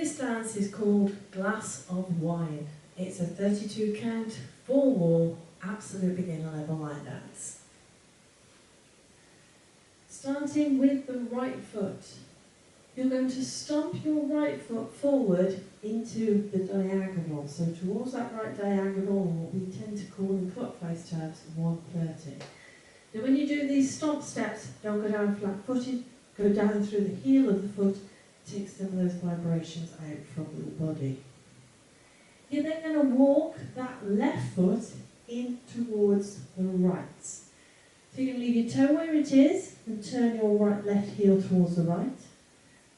This dance is called Glass of Wine. It's a 32 count, full wall, absolute beginner level line dance. Starting with the right foot, you're going to stomp your right foot forward into the diagonal, so towards that right diagonal, what we tend to call in foot face terms 130. Now when you do these stomp steps, don't go down flat-footed, go down through the heel of the foot, take some of those vibrations out from your body. You're then going to walk that left foot in towards the right. So you're going to leave your toe where it is and turn your left heel towards the right.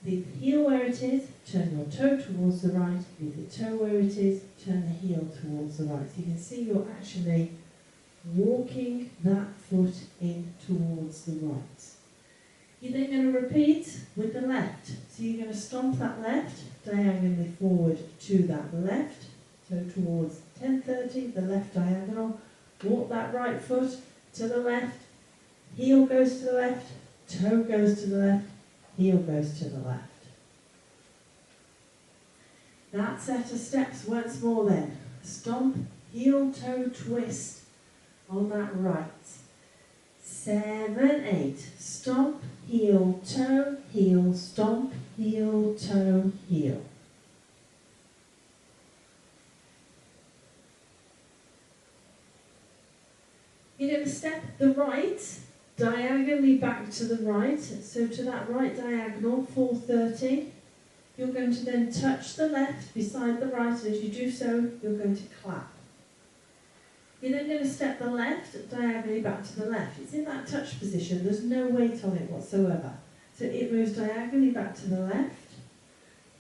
Leave the heel where it is, turn your toe towards the right. Leave the toe where it is, turn the heel towards the right. So you can see you're actually walking that foot in towards the right. You're then going to repeat with the left. So you're going to stomp that left diagonally forward to that left, so towards 1030, the left diagonal. Walk that right foot to the left, heel goes to the left, toe goes to the left, heel goes to the left. That set of steps once more then. Stomp, heel, toe, twist on that right. 7, 8. Stomp, heel, stomp, heel, toe, heel. You're going to step the right diagonally back to the right, so to that right diagonal, 430. You're going to then touch the left beside the right, and as you do so, you're going to clap. You're then going to step the left diagonally back to the left. It's in that touch position, there's no weight on it whatsoever. So it moves diagonally back to the left.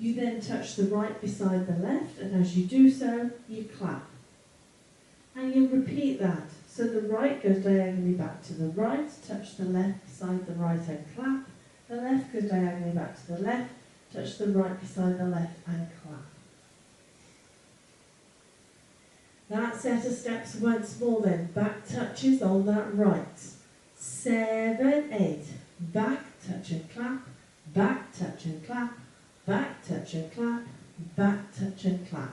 You then touch the right beside the left, and as you do so, you clap. And you repeat that. So the right goes diagonally back to the right, touch the left beside the right and clap. The left goes diagonally back to the left, touch the right beside the left and clap. That set of steps once more then. Back touches on that right. 7, 8. Back, touch and clap. Back, touch and clap. Back, touch and clap. Back, touch and clap.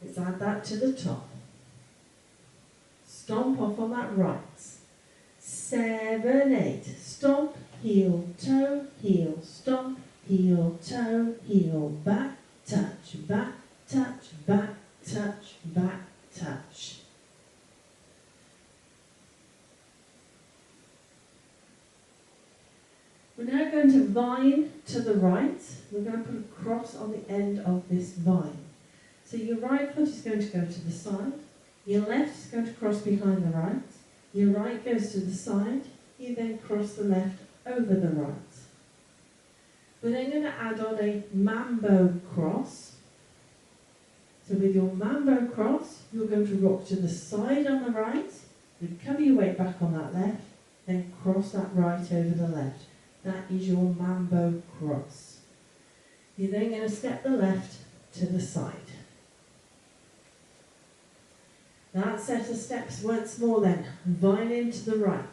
Let's add that to the top. Stomp off on that right. 7, 8. Stomp, heel, stomp, heel, toe, heel. Back, touch, back, touch, back, touch, back, touch. We're now going to vine to the right. We're going to put a cross on the end of this vine. So your right foot is going to go to the side. Your left is going to cross behind the right. Your right goes to the side. You then cross the left over the right. We're then going to add on a mambo cross. So with your mambo cross, you're going to rock to the side on the right, recover your weight back on that left, then cross that right over the left. That is your mambo cross. You're then going to step the left to the side. That set of steps once more then. Vine into the right.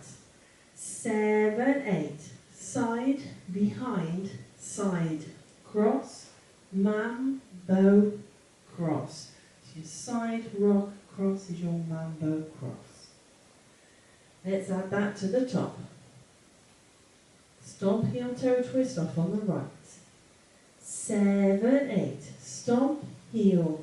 7, 8. Side, behind, side. Cross, mambo, cross. So your side rock cross is your mambo cross. Let's add that to the top. Stomp, heel, toe, twist off on the right. 7, 8. Stomp, heel,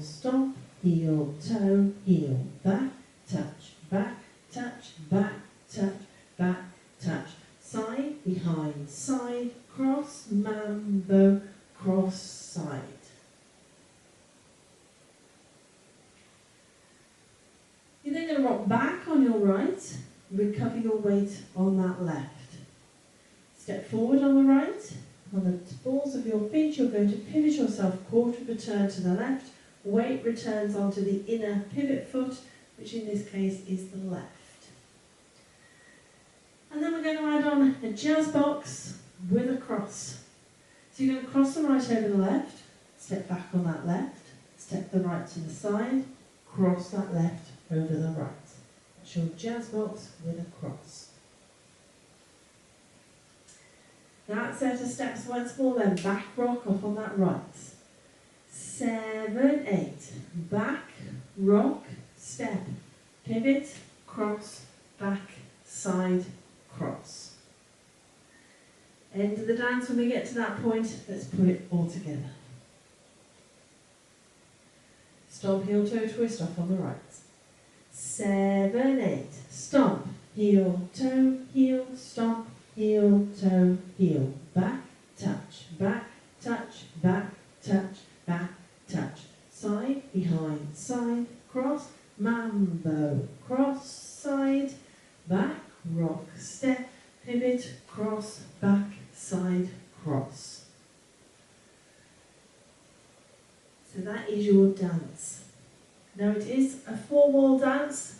stomp, heel, toe, heel. Back, touch, back, touch, back, touch, back, touch. Side, behind, side, cross, mambo, cross, side. You're then going to rock back on your right, recover your weight on that left. Step forward on the right. On the balls of your feet, you're going to pivot yourself quarter of a turn to the left. Weight returns onto the inner pivot foot, which in this case is the left. And then we're going to add on a jazz box with a cross. So you're going to cross the right over the left, step back on that left, step the right to the side, cross that left over the right. That's your jazz box with a cross. That set of steps once more, then back rock off on that right. 7, 8. Back, rock, step, pivot, cross, back, side, cross. End of the dance. When we get to that point, let's put it all together. Stomp, heel, toe, twist off on the right. 7, 8. Stomp, heel, toe, heel, stomp, heel, toe, heel. Back, touch, back, touch, back, touch, back, touch. Side, behind, side, cross, mambo, cross, side, back, rock, step, pivot, cross, back, side, cross. So that is your dance. Now it is a 4-wall dance,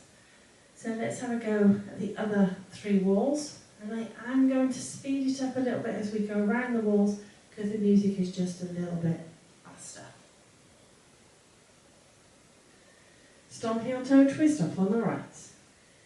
so let's have a go at the other 3 walls. And I am going to speed it up a little bit as we go around the walls because the music is just a little bit faster. Stomp, heel, toe, twist off on the right.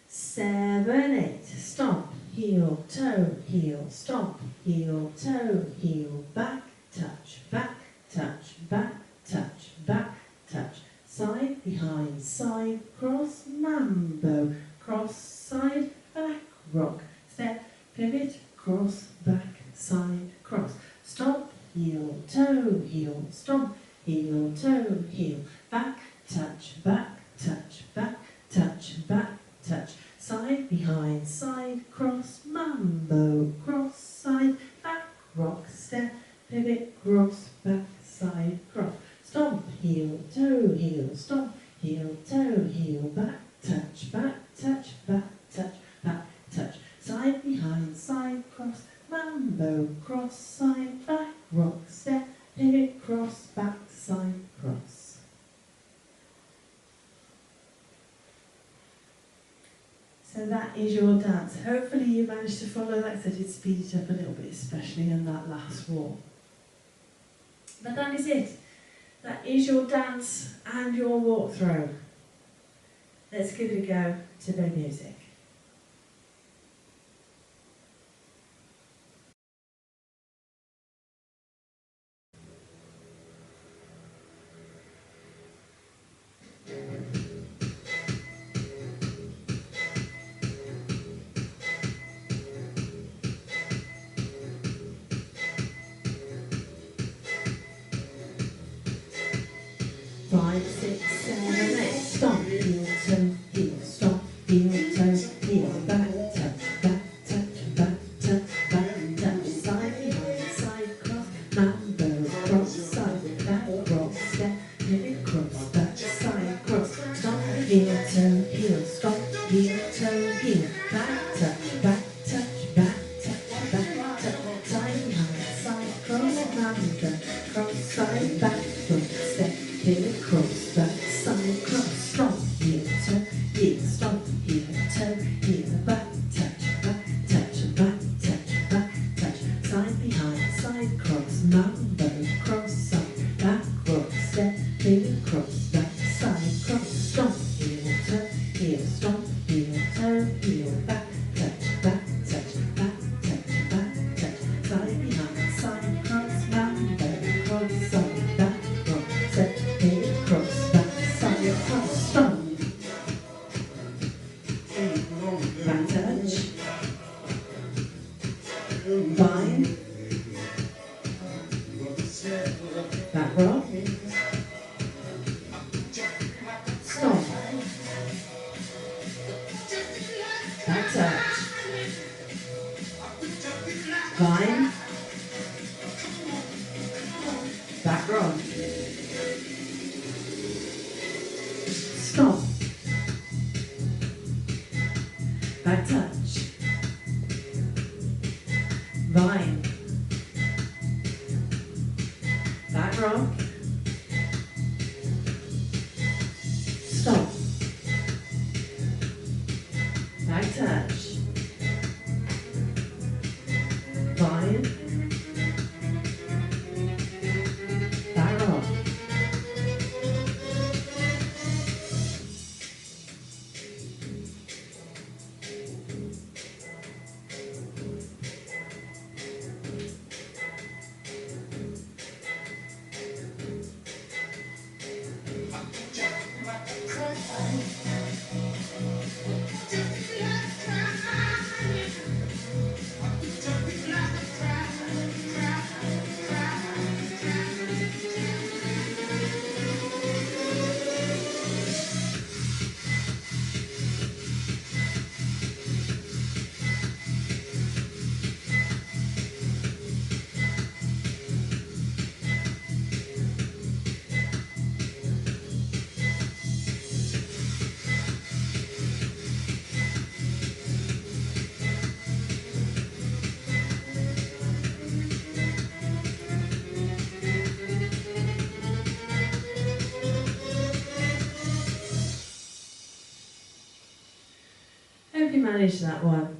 7, 8. Stomp, heel, toe, heel, stomp, heel, toe, heel, back, touch, back, touch, back, touch, back, touch. Side, behind, side, cross, mambo, cross, side, back, rock, step, pivot, cross, back, side, cross. Stomp, heel, toe, heel, stomp, heel, toe, heel, back, touch, back, touch, back, touch, back, touch. Side, behind, side, cross, mambo, cross, side, back, rock, step, pivot, cross, back, side, cross. Stomp, heel, stomp, heel, toe, heel, back, touch, back, touch, back, touch, back, touch. Side, behind, side, cross, mambo, cross, side, back, rock, step, pivot, cross, back, side, cross. So that is your dance. Hopefully you managed to follow that, so I did speed it up a little bit, especially in that last wall. But that is it. That is your dance and your walkthrough. Let's give it a go to the music. Five, 6, 7, 8. Stomp, heel, toe, heel, stomp, heel, toe, heel, back, touch, back, touch, back, touch, back, touch, side, behind, side, cross, mambo, cross, side, back, rock, step, pivot, cross, back, side, cross, stomp, heel, toe, heel, stomp, heel, toe, heel, back, touch, back, touch, back, touch, back, touch, side, behind, side, cross, mambo, cross, side, back, rock, step, pivot, cross, back, side, cross, stomp, heel, stomp, heel, toe, heel, back, touch, back, touch, back, touch, back, touch, side, behind, side, cross, mambo, cross, side, back, rock, step, pivot, cross, back, side, cross, stomp, heel, stomp, heel, toe, heel, back, touch, back, touch, back, touch, back, touch, side, behind, side, cross, mambo, cross, side, back, rock, step, pivot, cross, back, side, cross, stomp. Back touch, bind, back rock, stomp, back touch, bind, back rock, stomp, back touch, bind, back rock, stomp, back touch, bind, back rock. manage that one.